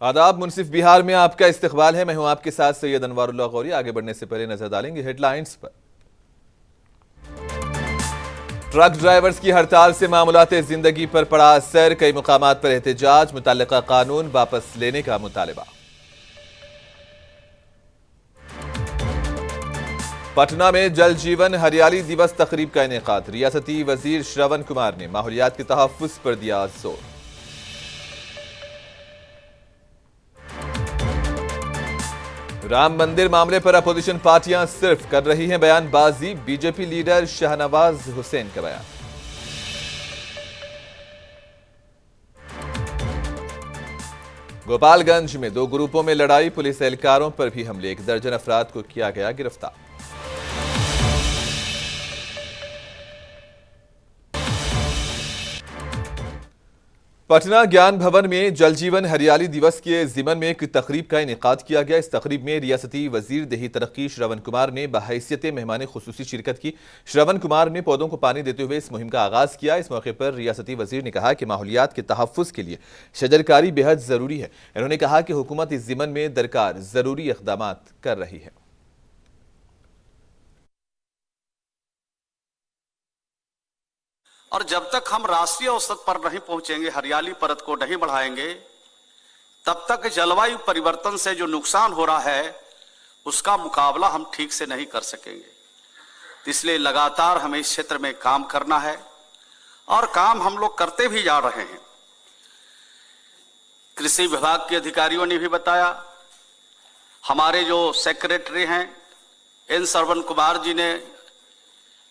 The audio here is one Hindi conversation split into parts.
आदाब, मुनसिफ बिहार में आपका इस्तकबाल है। मैं हूं आपके साथ सैयद अनवारुल्लाह गौरी। आगे बढ़ने से पहले नजर डालेंगे हेडलाइंस पर। ट्रक ड्राइवर्स की हड़ताल से मामूलाते जिंदगी पर पड़ा असर, कई मुकामात पर एहतजाज, मुतल्लिका कानून वापस लेने का मुतालबा। पटना में जल जीवन हरियाली दिवस तकरीब का इनेकाद, रियासती वजीर श्रवण कुमार ने माहौलियात के तहफ्फुज पर दिया जोर। राम मंदिर मामले पर अपोजिशन पार्टियां सिर्फ कर रही हैं बयानबाजी, बीजेपी लीडर शाहनवाज हुसैन का बयान। गोपालगंज में 2 ग्रुपों में लड़ाई, पुलिस एहलकारों पर भी हमले, 1 दर्जन अफराद को किया गया गिरफ्तार। पटना ज्ञान भवन में जल जीवन हरियाली दिवस के जिमन में एक तकरीब का इनेकाद किया गया। इस तकरीब में रियासती वजीर देही तरक्की श्रवण कुमार ने बहैसियत मेहमान खुसूसी शिरकत की। श्रवण कुमार ने पौधों को पानी देते हुए इस मुहिम का आगाज किया। इस मौके पर रियासती वजीर ने कहा कि माहौलियात के तहफ्फुज के लिए शजरकारी बेहद जरूरी है। उन्होंने कहा कि हुकूमत इस जिमन में दरकार जरूरी इक़दाम कर रही है। और जब तक हम राष्ट्रीय औसत पर नहीं पहुंचेंगे, हरियाली परत को नहीं बढ़ाएंगे, तब तक जलवायु परिवर्तन से जो नुकसान हो रहा है उसका मुकाबला हम ठीक से नहीं कर सकेंगे। इसलिए लगातार हमें इस क्षेत्र में काम करना है और काम हम लोग करते भी जा रहे हैं। कृषि विभाग के अधिकारियों ने भी बताया, हमारे जो सेक्रेटरी हैं एन श्रवण कुमार जी ने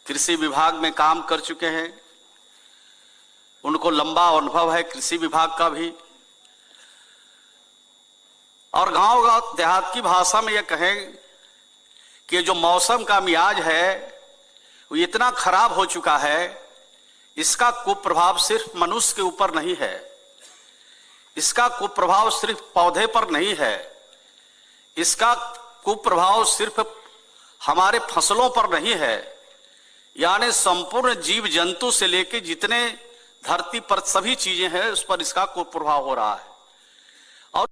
कृषि विभाग में काम कर चुके हैं, उनको लंबा अनुभव है कृषि विभाग का भी। और गांव देहात की भाषा में यह कहें कि जो मौसम का मियाज है वो इतना खराब हो चुका है, इसका कुप्रभाव सिर्फ मनुष्य के ऊपर नहीं है, इसका कुप्रभाव सिर्फ पौधे पर नहीं है, इसका कुप्रभाव सिर्फ हमारे फसलों पर नहीं है, यानी संपूर्ण जीव जंतु से लेकर जितने धरती पर सभी चीजें हैं उस पर इसका कुप्रभाव हो रहा है। और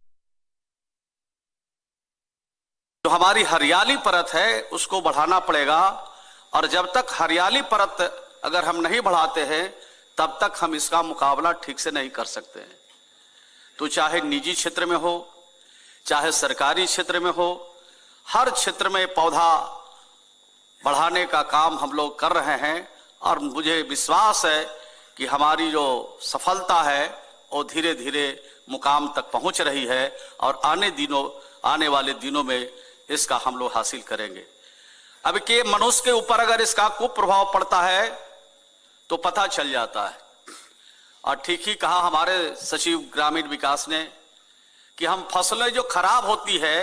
जो हमारी हरियाली परत है उसको बढ़ाना पड़ेगा, और जब तक हरियाली परत अगर हम नहीं बढ़ाते हैं तब तक हम इसका मुकाबला ठीक से नहीं कर सकते हैं। तो चाहे निजी क्षेत्र में हो चाहे सरकारी क्षेत्र में हो, हर क्षेत्र में पौधा बढ़ाने का काम हम लोग कर रहे हैं। और मुझे विश्वास है कि हमारी जो सफलता है वो धीरे धीरे मुकाम तक पहुंच रही है और आने वाले दिनों में इसका हम लोग हासिल करेंगे। अब के मनुष्य के ऊपर अगर इसका कुप्रभाव पड़ता है तो पता चल जाता है। और ठीक ही कहा हमारे सचिव ग्रामीण विकास ने कि हम फसलें जो खराब होती है,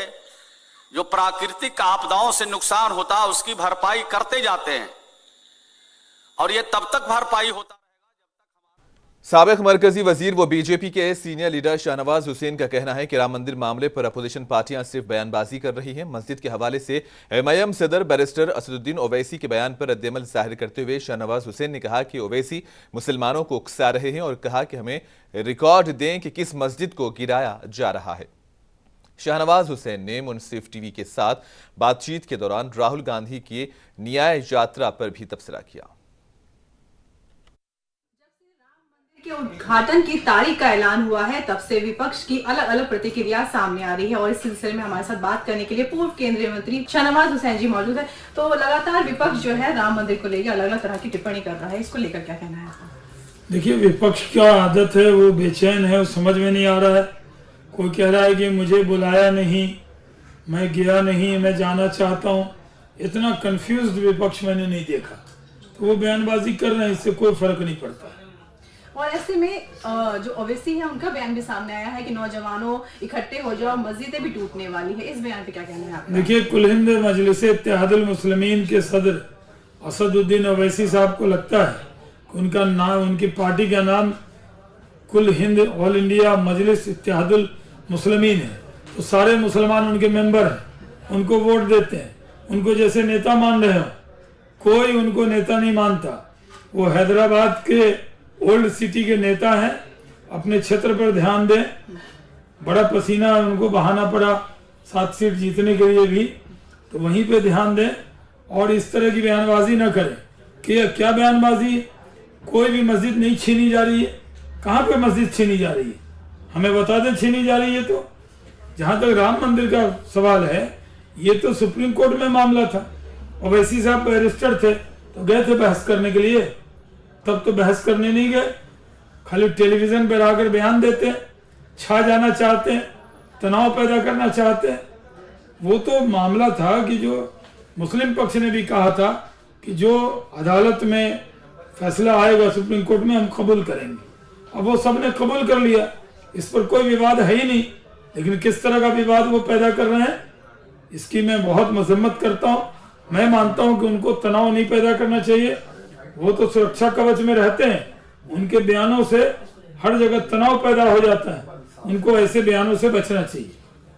जो प्राकृतिक आपदाओं से नुकसान होता है, उसकी भरपाई करते जाते हैं और ये तब तक भरपाई होता। साबिक मरकजी वजीर व बीजेपी के सीनियर लीडर शाहनवाज हुसैन का कहना है कि राम मंदिर मामले पर अपोजिशन पार्टियां सिर्फ बयानबाजी कर रही हैं। मस्जिद के हवाले से एमआईएम सदर बैरिस्टर असदुद्दीन ओवैसी के बयान पर रद्देमल जाहिर करते हुए शाहनवाज हुसैन ने कहा कि ओवैसी मुसलमानों को उकसा रहे हैं और कहा कि हमें रिकॉर्ड दें कि किस मस्जिद को गिराया जा रहा है। शाहनवाज हुसैन ने मुनसिफ टीवी के साथ बातचीत के दौरान राहुल गांधी की न्याय यात्रा पर भी तबसरा किया। के उद्घाटन की तारीख का ऐलान हुआ है तब से विपक्ष की अलग अलग प्रतिक्रिया सामने आ रही है और इस सिलसिले में हमारे साथ बात करने के लिए पूर्व केंद्रीय मंत्री शाहनवाज हुसैन जी मौजूद है। तो लगातार विपक्ष जो है राम मंदिर को लेकर अलग अलग तरह की टिप्पणी कर रहा है, इसको लेकर क्या कहना है आपका? देखिए, विपक्ष की आदत है, वो बेचैन है, वो समझ में नहीं आ रहा है। कोई कह रहा है कि मुझे बुलाया नहीं, मैं गया नहीं, मैं जाना चाहता हूँ। इतना कंफ्यूज्ड विपक्ष मैंने नहीं देखा। तो वो बयानबाजी कर रहे हैं, इससे कोई फर्क नहीं पड़ता। और ऐसे में जो ओवैसी है उनका बयान भी सामने आया है कि नौजवानों इकट्ठे हो जाओ, मस्जिदें भी टूटने वाली है। इस बयान पे क्या कहना है आपका? देखिए, कुल हिंद मजलिस इत्तेहादुल मुस्लिमीन के सदर असदुद्दीन ओवैसी साहब को लगता है कि उनका नाम, उनकी पार्टी का नाम कुल हिंद ऑल इंडिया मजलिस इत्तेहादुल मुस्लिमीन है, तो सारे मुसलमान उनके मेंबर हैं, उनको वोट देते हैं, उनको जैसे नेता मान रहे हो। कोई उनको नेता नहीं मानता। वो हैदराबाद के ओल्ड सिटी के नेता हैं, अपने क्षेत्र पर ध्यान दें। बड़ा पसीना उनको बहाना पड़ा 7 सीट जीतने के लिए भी, तो वहीं पे ध्यान दें और इस तरह की बयानबाजी न करें। कि क्या बयानबाजी, कोई भी मस्जिद नहीं छीनी जा रही है। कहाँ पे मस्जिद छीनी जा रही है, हमें बता दें छीनी जा रही है तो। जहाँ तक राम मंदिर का सवाल है, ये तो सुप्रीम कोर्ट में मामला था, ओवैसी साहब बैरिस्टर थे तो गए थे बहस करने के लिए, तब तो बहस करने नहीं गए, खाली टेलीविजन पर आकर बयान देते हैं, छा जाना चाहते हैं, तनाव पैदा करना चाहते हैं। वो तो मामला था कि जो मुस्लिम पक्ष ने भी कहा था कि जो अदालत में फैसला आएगा सुप्रीम कोर्ट में हम कबूल करेंगे। अब वो सब ने कबूल कर लिया, इस पर कोई विवाद है ही नहीं, लेकिन किस तरह का विवाद वो पैदा कर रहे हैं इसकी मैं बहुत मजम्मत करता हूँ। मैं मानता हूँ कि उनको तनाव नहीं पैदा करना चाहिए, वो तो सुरक्षा कवच में रहते हैं, उनके बयानों से हर जगह तनाव पैदा हो जाता है, उनको ऐसे बयानों से बचना चाहिए।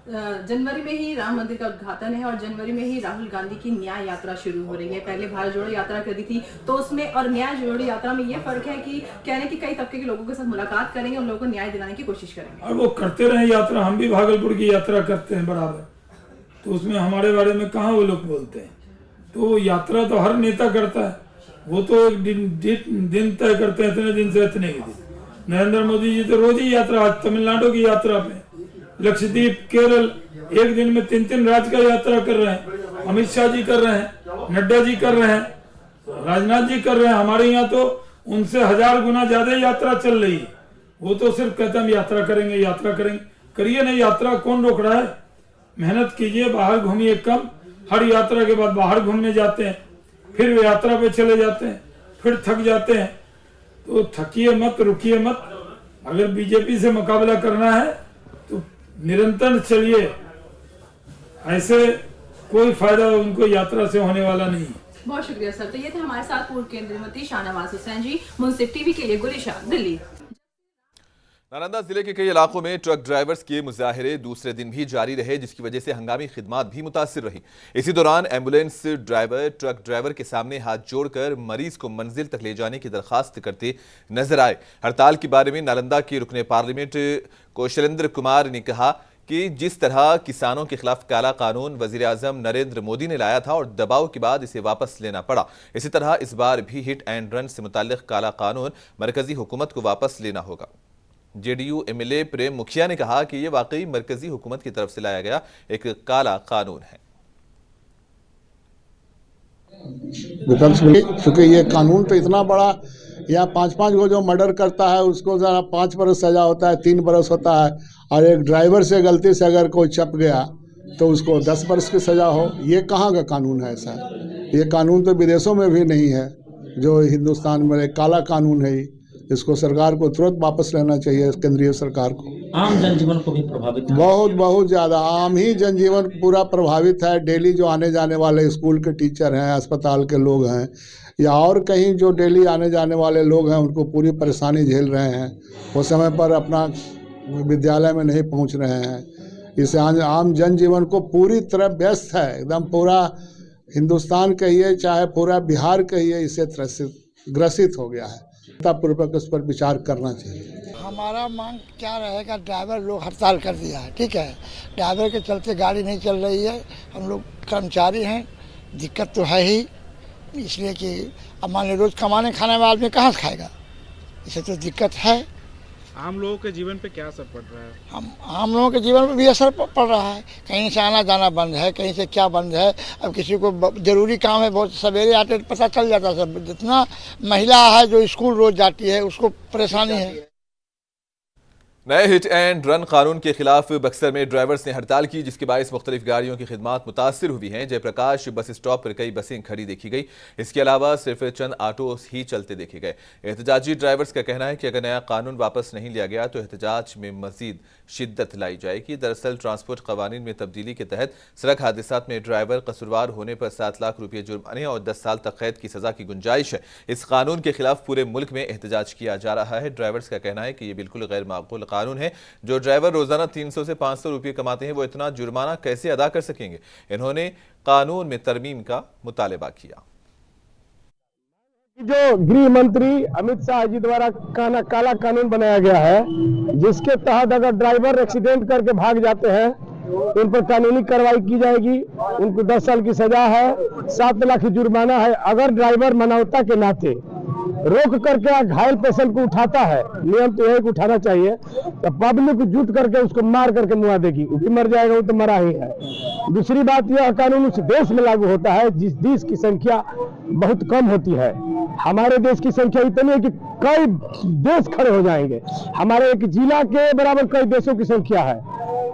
जनवरी में ही राम मंदिर का उद्घाटन है और जनवरी में ही राहुल गांधी की न्याय यात्रा शुरू हो रही है। पहले भारत जोड़ो यात्रा कर दी थी, तो उसमें और न्याय जोड़ो यात्रा में ये फर्क है कि कहने की कई तबके के लोगों के साथ मुलाकात करेंगे, उन लोगों को न्याय दिलाने की कोशिश करेंगे। और वो करते रहे यात्रा, हम भी भागलपुर की यात्रा करते हैं बराबर, तो उसमें हमारे बारे में कहाँ वो लोग बोलते हैं। तो यात्रा तो हर नेता करता है, वो तो एक दिन तय करते हैं, इतने दिन से इतने ही दिन। नरेंद्र मोदी जी तो रोज ही यात्रा, आज तमिलनाडु की यात्रा पे, लक्षद्वीप, केरल, एक दिन में 3 राज्य का यात्रा कर रहे हैं। अमित शाह जी कर रहे हैं, नड्डा जी कर रहे हैं, राजनाथ जी कर रहे हैं। हमारे यहाँ तो उनसे 1000 गुना ज्यादा यात्रा चल रही है। वो तो सिर्फ कहते हम यात्रा करेंगे, यात्रा करेंगे। करिए नहीं, यात्रा कौन रोक रहा है? मेहनत कीजिए, बाहर घूमिए कम। हर यात्रा के बाद बाहर घूमने जाते हैं, फिर यात्रा पे चले जाते हैं, फिर थक जाते हैं। तो थकिए मत, रुकिए मत। अगर बीजेपी से मुकाबला करना है तो निरंतर चलिए, ऐसे कोई फायदा उनको यात्रा से होने वाला नहीं है। बहुत शुक्रिया सर। तो ये थे हमारे साथ पूर्व केंद्रीय मंत्री शाहनवाज हुसैन जी। मुंसिफ टीवी के लिए गुलिशा, दिल्ली। नालंदा जिले के कई इलाकों में ट्रक ड्राइवर्स के मुजाहरे दूसरे दिन भी जारी रहे, जिसकी वजह से हंगामी खिदमात भी मुतासिर रही। इसी दौरान एम्बुलेंस ड्राइवर ट्रक ड्राइवर के सामने हाथ जोड़कर मरीज को मंजिल तक ले जाने की दरखास्त करते नजर आए। हड़ताल के बारे में नालंदा के रुकने पार्लियामेंट कौशलेंद्र कुमार ने कहा कि जिस तरह किसानों के खिलाफ काला कानून वजीर आजम नरेंद्र मोदी ने लाया था और दबाव के बाद इसे वापस लेना पड़ा, इसी तरह इस बार भी हिट एंड रन से मुताल्लिक काला कानून मरकजी हुकूमत को वापस लेना होगा। जेडीयू एमएलए प्रेम मुखिया ने कहा कि यह वाकई मरकजी हुकूमत की तरफ से लाया गया एक काला कानून है। विपक्ष क्योंकि ये कानून तो इतना बड़ा, यहाँ 5-5 को जो मर्डर करता है उसको जरा 5 बरस सजा होता है, 3 बरस होता है, और एक ड्राइवर से गलती से अगर कोई चप गया तो उसको 10 बरस की सजा हो। ये कहाँ का कानून है ऐसा? ये कानून तो विदेशों में भी नहीं है, जो हिंदुस्तान में एक काला कानून है। इसको सरकार को तुरंत वापस लेना चाहिए, केंद्रीय सरकार को। आम जनजीवन को भी प्रभावित है। बहुत ज़्यादा आम ही जनजीवन पूरा प्रभावित है। डेली जो आने जाने वाले स्कूल के टीचर हैं, अस्पताल के लोग हैं, या और कहीं जो डेली आने जाने वाले लोग हैं, उनको पूरी परेशानी झेल रहे हैं। वो समय पर अपना विद्यालय में नहीं पहुंच रहे हैं। इससे आम जनजीवन को पूरी तरह व्यस्त है, एकदम पूरा हिंदुस्तान कहिए चाहे पूरा बिहार कहिए, इससे ग्रसित हो गया है। पूर्वक इस पर विचार करना चाहिए। हमारा मांग क्या रहेगा? ड्राइवर लोग हड़ताल कर दिया है, ठीक है, ड्राइवर के चलते गाड़ी नहीं चल रही है। हम लोग कर्मचारी हैं, दिक्कत तो है ही, इसलिए कि अब मान लो रोज कमाने खाने वाला आदमी कहाँ से खाएगा, इसे तो दिक्कत है। आम लोगों के जीवन पे क्या असर पड़ रहा है? आम लोगों के जीवन पे भी असर पड़ रहा है। कहीं से आना जाना बंद है, कहीं से क्या बंद है। अब किसी को जरूरी काम है, बहुत सवेरे आते पता चल जाता है। सब जितना महिला है जो स्कूल रोज जाती है उसको परेशानी है। नए हिट एंड रन कानून के खिलाफ बक्सर में ड्राइवर्स ने हड़ताल की, जिसके बायस मुख्तलिफ गाड़ियों की खिदमात मुतासिर हुई हैं। जयप्रकाश बस स्टॉप पर कई बसें खड़ी देखी गई, इसके अलावा सिर्फ चंद ऑटो ही चलते देखे गए। एहतजाजी ड्राइवर्स का कहना है कि अगर नया कानून वापस नहीं लिया गया तो एहतजाज में मजीद शिद्दत लाई जाएगी। दरअसल ट्रांसपोर्ट कवानीन में तब्दीली के तहत सड़क हादसात में ड्राइवर कसूरवार होने पर 7 लाख रुपये जुर्माने और 10 साल तक कैद की सजा की गुंजाइश है। इस कानून के खिलाफ पूरे मुल्क में एहतजाज किया जा रहा है। ड्राइवर्स का कहना है कि यह बिल्कुल गैर माकूल कानून है। जो ड्राइवर रोजाना 300 से 500 रुपये कमाते हैं वो इतना जुर्माना कैसे अदा कर सकेंगे? इन्होंने कानून में तरमीम का मुतालबा किया। जो गृह मंत्री अमित शाह जी द्वारा काला कानून बनाया गया है, जिसके तहत अगर ड्राइवर एक्सीडेंट करके भाग जाते हैं उन पर कानूनी कार्रवाई की जाएगी। उनको 10 साल की सजा है, 7 लाख जुर्माना है। अगर ड्राइवर मानवता के नाते रोक करके घायल पेशेंट को उठाता है, नियम तो है कि उठाना चाहिए, तो पब्लिक जुट करके उसको मार करके मुआ देगी, वो मर जाएगा, वो तो मरा ही है। दूसरी बात, यह कानून उस देश में लागू होता है जिस देश की संख्या बहुत कम होती है। हमारे देश की संख्या इतनी है कि कई देश खड़े हो जाएंगे, हमारे एक जिला के बराबर कई देशों की संख्या है।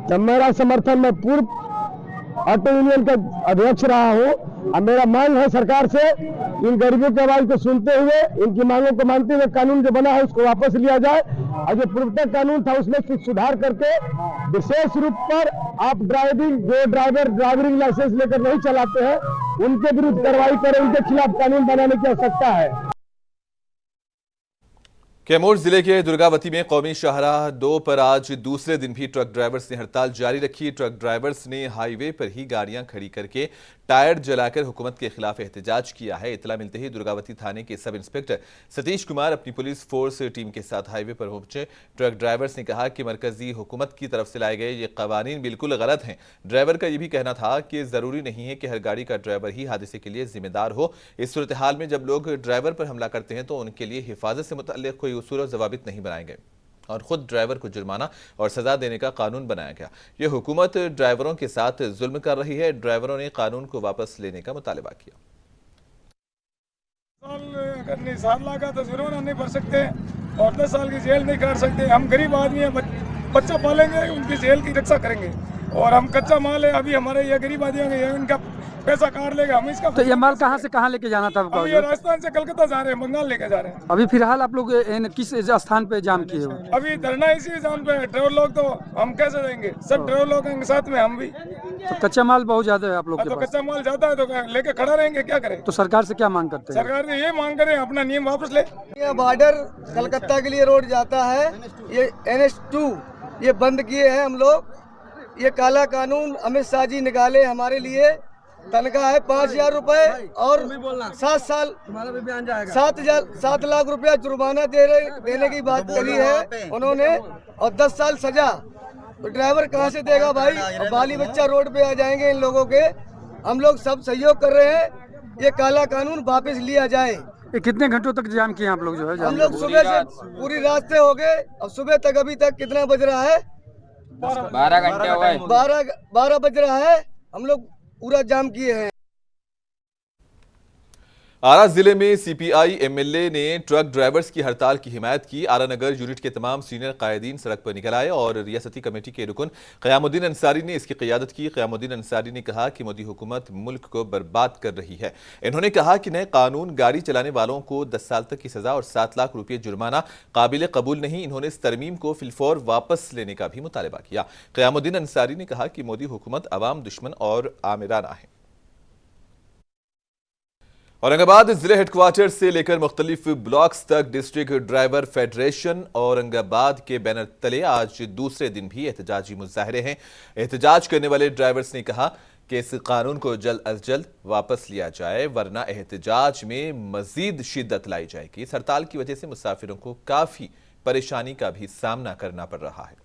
तो मेरा समर्थन, मैं पूर्व ऑटो यूनियन का अध्यक्ष रहा हूँ, और मेरा मांग है सरकार से, इन गरीबों की आवाज को सुनते हुए, इनकी मांगों को मानते हुए कानून जो बना है उसको वापस लिया जाए, और जो पूर्वतक कानून था उसमें कुछ सुधार करके विशेष रूप पर आप जो ड्राइवर ड्राइविंग लाइसेंस लेकर नहीं चलाते हैं उनके विरुद्ध कार्रवाई करें, उनके खिलाफ कानून बनाने की आवश्यकता है। कैमूर जिले के दुर्गावती में कौमी शाहराह 2 पर आज दूसरे दिन भी ट्रक ड्राइवर्स ने हड़ताल जारी रखी। ट्रक ड्राइवर्स ने हाईवे पर ही गाड़ियां खड़ी करके टायर जलाकर हुकूमत के खिलाफ एहतजाज किया है। इतला मिलते ही दुर्गावती थाने के सब इंस्पेक्टर सतीश कुमार अपनी पुलिस फोर्स टीम के साथ हाईवे पर पहुंचे। ट्रक ड्राइवर्स ने कहा कि मरकजी हुकूमत की तरफ से लाए गए ये कवानीन बिल्कुल गलत हैं। ड्राइवर का ये भी कहना था कि जरूरी नहीं है कि हर गाड़ी का ड्राइवर ही हादसे के लिए जिम्मेदार हो। इस सूरत हाल में जब लोग ड्राइवर पर हमला करते हैं तो उनके लिए हिफाजत से मुतल्लिक कोई उसूल और जवाबित नहीं बनाए गए और खुद ड्राइवर को जुर्माना और सजा देने का कानून बनाया गया। ये हुकूमत ड्राइवरों के साथ जुल्म कर रही है। ड्राइवरों ने कानून को वापस लेने का मुतालबा किया। अगर 7 लाख का तो जुर्माना नहीं भर सकते और 10 साल की जेल नहीं काट सकते। हम गरीब आदमी हैं, बच्चा पालेंगे, उनकी जेल की रक्षा करेंगे, और हम कच्चा माल है, अभी हमारे ये गरीब आदमी हैं, इनका पैसा काट लेगा, हम इसका। तो ये माल कहाँ से कहाँ लेके जाना था? अभी ये राजस्थान से कलकत्ता जा रहे हैं, बंगाल लेके जा रहे हैं। अभी फिलहाल आप लोग किस स्थान पे जाम किए हो? अभी धरना इसी जाम पे। ड्राइवर लोग तो हम कैसे देंगे, सब ड्राइवर लोग के साथ में हम भी। तो कच्चा माल बहुत ज्यादा है आप लोग के तो पास? कच्चा माल ज्यादा है तो लेके खड़ा रहेंगे, क्या करें? तो सरकार से क्या मांग करते हैं? सरकार से ये मांग करें अपना नियम वापस ले। ये बॉर्डर कलकत्ता के लिए रोड जाता है, ये NH2 ये बंद किए हैं हम लोग। ये काला कानून अमित शाह जी निकाले हमारे लिए। तनख्वाह है 5,000 रुपए और 7 साल 7 लाख रुपया जुर्माना देने की बात करी है उन्होंने, और 10 साल सजा। तो ड्राइवर कहाँ से देगा भाई? बाली बच्चा रोड पे आ जाएंगे इन लोगों के। हम लोग सब सहयोग कर रहे हैं, ये काला कानून वापस लिया जाए। ये कितने घंटों तक जाम किए आप लोग? जो है हम लोग सुबह से पूरी रात से हो गए, और सुबह तक अभी तक कितना बज रहा है? 12 घंटे हो गए। 12 बज रहा है, हम लोग पूरा जाम किए हैं। आरा जिले में सीपीआई एमएलए ने ट्रक ड्राइवर्स की हड़ताल की हिमायत की। आरा नगर यूनिट के तमाम सीनियर कायदीन सड़क पर निकल आए और रियासती कमेटी के रुकन क़यामुद्दीन अंसारी ने इसकी क़यादत की। क़यामुद्दीन अंसारी ने कहा कि मोदी हुकूमत मुल्क को बर्बाद कर रही है। इन्होंने कहा कि नए कानून गाड़ी चलाने वालों को 10 साल तक की सजा और 7 लाख रुपये जुर्माना काबिल कबूल नहीं। इन्होंने इस तरमीम को फिलफौर वापस लेने का भी मुतालबा किया। क़यामुद्दीन अंसारी ने कहा कि मोदी हुकूमत अवाम दुश्मन और आमिराना है। औरंगाबाद जिले हेडक्वार्टर से लेकर मुख्तलिफ ब्लॉक्स तक डिस्ट्रिक्ट ड्राइवर फेडरेशन औरंगाबाद के बैनर तले आज दूसरे दिन भी एहतजाजी मुजाहरे हैं। एहतजाज करने वाले ड्राइवर्स ने कहा कि इस कानून को जल्द अज जल्द वापस लिया जाए, वरना एहतजाज में मजीद शिद्दत लाई जाएगी। इस हड़ताल की वजह से मुसाफिरों को काफी परेशानी का भी सामना करना पड़ रहा है।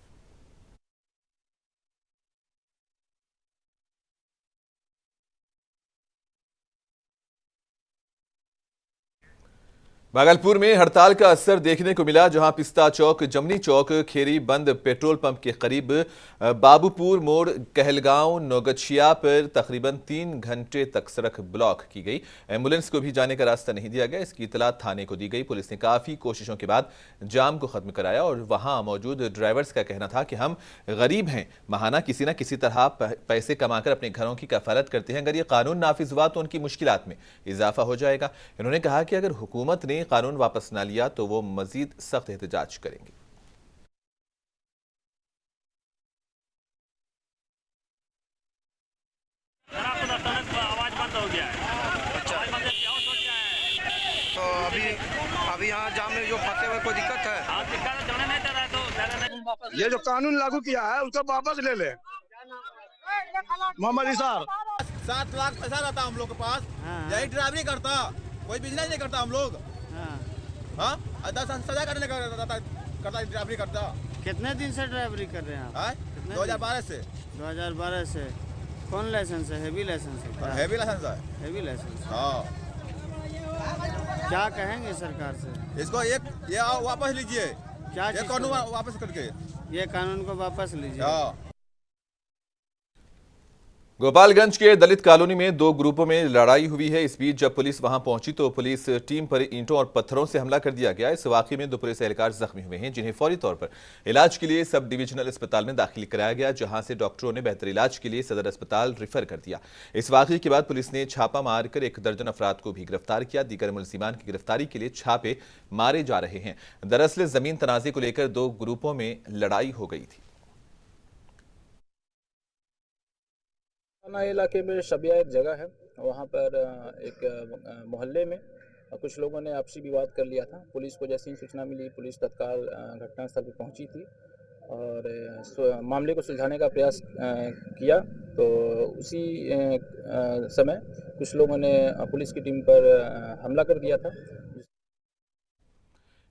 भागलपुर में हड़ताल का असर देखने को मिला, जहां पिस्ता चौक, जमनी चौक, खेरी बंद पेट्रोल पंप के करीब, बाबूपुर मोड़, कहलगांव, नौगछिया पर तकरीबन 3 घंटे तक सड़क ब्लॉक की गई। एम्बुलेंस को भी जाने का रास्ता नहीं दिया गया। इसकी इतला थाने को दी गई। पुलिस ने काफ़ी कोशिशों के बाद जाम को खत्म कराया और वहां मौजूद ड्राइवर्स का कहना था कि हम गरीब हैं, माहाना किसी न किसी तरह पैसे कमाकर अपने घरों की कफालत करते हैं। अगर ये कानून नाफिज हुआ तो उनकी मुश्किलात में इजाफा हो जाएगा। इन्होंने कहा कि अगर हुकूमत ने कानून वापस ना लिया तो वो मजीद सख्त एहतजाज करेंगे। आवाज बंद हो गया है। अच्छा, तो अभी यहाँ जाम में जो फंसे हुए कोई दिक्कत है? ये जो कानून लागू किया है उसको वापस ले ले। मोहम्मद इसार 7 लाख पैसा रहता हम लोग के पास, यही ड्राइवरी करता कोई बिजनेस नहीं करता हम लोग। हाँ 10 साल सजा करने करता ड्राइवरी करता। कितने दिन से ड्राइवरी कर रहे हैं आप? 2012 से। 2012 से। कौन लाइसेंस है? हेवी लाइसेंस है? हेवी लाइसेंस है। Heavy license. हाँ। क्या कहेंगे सरकार से? इसको ये वापस लीजिए। क्या ये कानून वापस करके? ये कानून को वापस लीजिए। हाँ। गोपालगंज के दलित कॉलोनी में दो ग्रुपों में लड़ाई हुई है। इस बीच जब पुलिस वहां पहुंची तो पुलिस टीम पर ईंटों और पत्थरों से हमला कर दिया गया। इस वाकये में दो पुलिस एहलकार जख्मी हुए हैं, जिन्हें फौरी तौर पर इलाज के लिए सब डिविजनल अस्पताल में दाखिल कराया गया, जहां से डॉक्टरों ने बेहतर इलाज के लिए सदर अस्पताल रेफर कर दिया। इस वाकये के बाद पुलिस ने छापा मारकर 1 दर्जन अफराद को भी गिरफ्तार किया। दीगर मुलजिमान की गिरफ्तारी के लिए छापे मारे जा रहे हैं। दरअसल जमीन तनाजे को लेकर दो ग्रुपों में लड़ाई हो गई थी। इलाके में शबिया एक जगह है, वहाँ पर एक मोहल्ले में कुछ लोगों ने आपसी विवाद कर लिया था। पुलिस को जैसे ही सूचना मिली, पुलिस तत्काल घटनास्थल पर पहुंची थी और मामले को सुलझाने का प्रयास किया। तो उसी समय कुछ लोगों ने पुलिस की टीम पर हमला कर दिया था।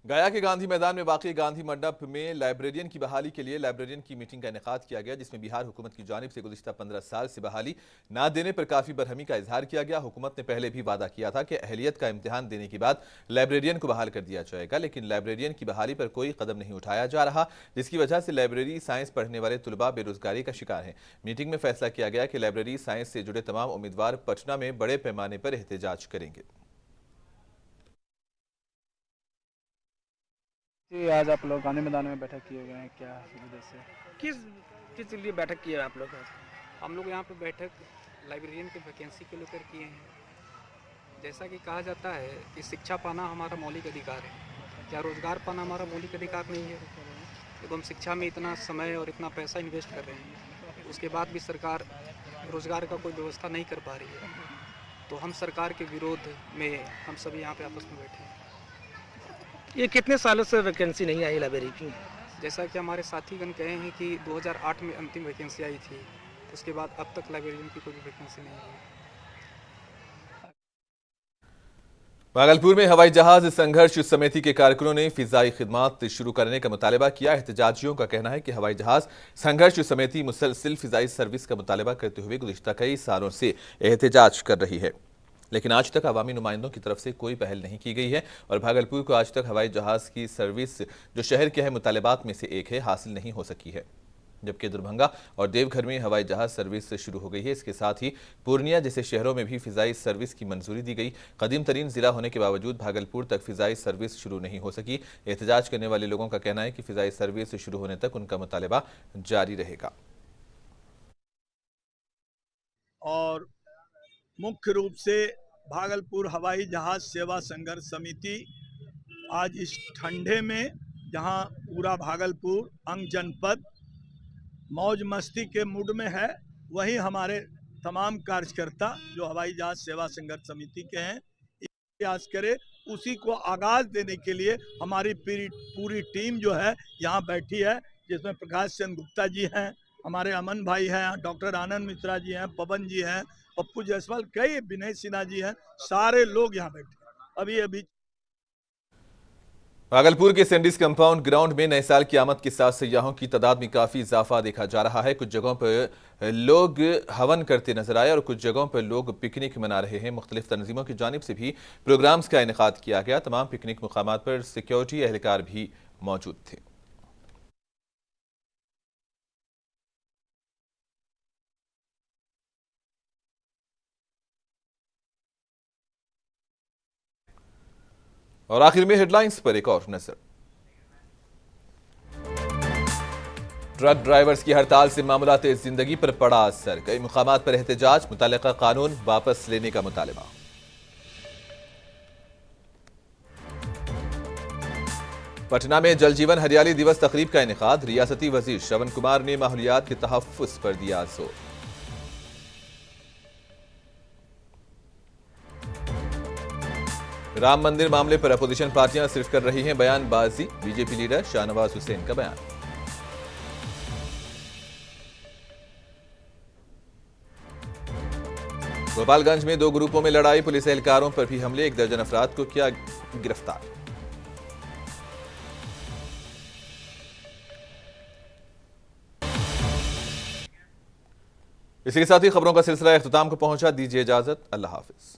गया के गांधी मैदान में वाकई गांधी मंडप में लाइब्रेरियन की बहाली के लिए लाइब्रेरियन की मीटिंग का इनेकाद किया गया, जिसमें बिहार हुकूमत की जानिब से गुज़िश्ता 15 साल से बहाली ना देने पर काफ़ी बरहमी का इजहार किया गया। हुकूमत ने पहले भी वादा किया था कि अहलियत का इम्तिहान देने के बाद लाइब्रेरियन को बहाल कर दिया जाएगा, लेकिन लाइब्रेरियन की बहाली पर कोई कदम नहीं उठाया जा रहा, जिसकी वजह से लाइब्रेरी साइंस पढ़ने वाले तुलबा बेरोजगारी का शिकार हैं। मीटिंग में फैसला किया गया कि लाइब्रेरी साइंस से जुड़े तमाम उम्मीदवार पटना में बड़े पैमाने पर एहतजाज करेंगे। जी, आज आप लोग गांधी मैदान में बैठक किए गए हैं, क्या वजह से? किस लिए बैठक की है आप लोग? हम लोग यहाँ पे बैठक लाइब्रेरियन की वैकेंसी को लेकर किए हैं। जैसा कि कहा जाता है कि शिक्षा पाना हमारा मौलिक अधिकार है, क्या रोज़गार पाना हमारा मौलिक अधिकार नहीं है? जब हम शिक्षा में इतना समय और इतना पैसा इन्वेस्ट कर रहे हैं, उसके बाद भी सरकार रोज़गार का कोई व्यवस्था नहीं कर पा रही है, तो हम सरकार के विरोध में हम सभी यहाँ पे आपस में बैठे हैं। ये कितने सालों से वैकेंसी नहीं आई लाइब्रेरी की? जैसा कि हमारे साथीगण कहे हैं कि 2008 में अंतिम वैकेंसी आई थी, उसके बाद अब तक लाइब्रेरियन की कोई भी वैकेंसी नहीं आई। भागलपुर में हवाई जहाज संघर्ष समिति के कारकुनों ने फिजाई खिदमात शुरू करने का मुतालबा किया। एहतजाजियों का कहना है कि हवाई जहाज संघर्ष समिति मुसलसिल फिजाई सर्विस का मुतालबा करते हुए गुज़िश्ता कई सालों से एहतजाज कर रही है, लेकिन आज तक अवामी नुमाइंदों की तरफ से कोई पहल नहीं की गई है और भागलपुर को आज तक हवाई जहाज़ की सर्विस, जो शहर के है मुतालबात में से एक है, हासिल नहीं हो सकी है। जबकि दरभंगा और देवघर में हवाई जहाज़ सर्विस शुरू हो गई है। इसके साथ ही पूर्णिया जैसे शहरों में भी फ़िज़ाई सर्विस की मंजूरी दी गई। कदीम तरीन ज़िला होने के बावजूद भागलपुर तक फ़िज़ाई सर्विस शुरू नहीं हो सकी। एहतजाज करने वाले लोगों का कहना है कि फ़िज़ाई सर्विस शुरू होने तक उनका मुतालबा जारी रहेगा। और मुख्य रूप से भागलपुर हवाई जहाज सेवा संघर्ष समिति आज इस ठंडे में, जहां पूरा भागलपुर अंग जनपद मौज मस्ती के मूड में है, वहीं हमारे तमाम कार्यकर्ता जो हवाई जहाज सेवा संघर्ष समिति के हैं, प्रयास करे उसी को आगाज देने के लिए हमारी पूरी टीम जो है यहाँ बैठी है, जिसमें प्रकाश चंद्र गुप्ता जी हैं, हमारे अमन भाई हैं, डॉक्टर आनंद मिश्रा जी हैं, पवन जी हैं, पप्पू जायसवाल, कई विनय सिन्हा जी हैं, सारे लोग यहाँ बैठे। अभी भागलपुर के सैंडिस कंपाउंड ग्राउंड में नए साल की आमद के साथ सयाहों की तादाद में काफी इजाफा देखा जा रहा है। कुछ जगहों पर लोग हवन करते नजर आए और कुछ जगहों पर लोग पिकनिक मना रहे हैं। मुख्तलिफ तंजीमों की जानिब से भी प्रोग्राम्स का इनेकाद किया गया। तमाम पिकनिक मुकामात पर सिक्योरिटी एहलकार भी मौजूद थे। और आखिर में हेडलाइंस पर एक और नजर। ट्रक ड्राइवर्स की हड़ताल से मामलाते जिंदगी पर पड़ा असर। कई मुकामात पर एहतजाज, मुतल्लिका कानून वापस लेने का मुतालबा। पटना में जल जीवन हरियाली दिवस तकरीब का इनेकाद। रियासती वजीर श्रवण कुमार ने माहौलियात के तहफ्फुज़ पर दिया जोर। राम मंदिर मामले पर अपोजिशन पार्टियां सिर्फ कर रही हैं बयानबाजी। बीजेपी लीडर शाहनवाज हुसैन का बयान। गोपालगंज में 2 ग्रुपों में लड़ाई, पुलिस एहलकारों पर भी हमले, 1 दर्जन अफराद को किया गिरफ्तार। इसी के साथ ही खबरों का सिलसिला इख्तिताम को पहुंचा। दीजिए इजाजत, अल्लाह हाफिज।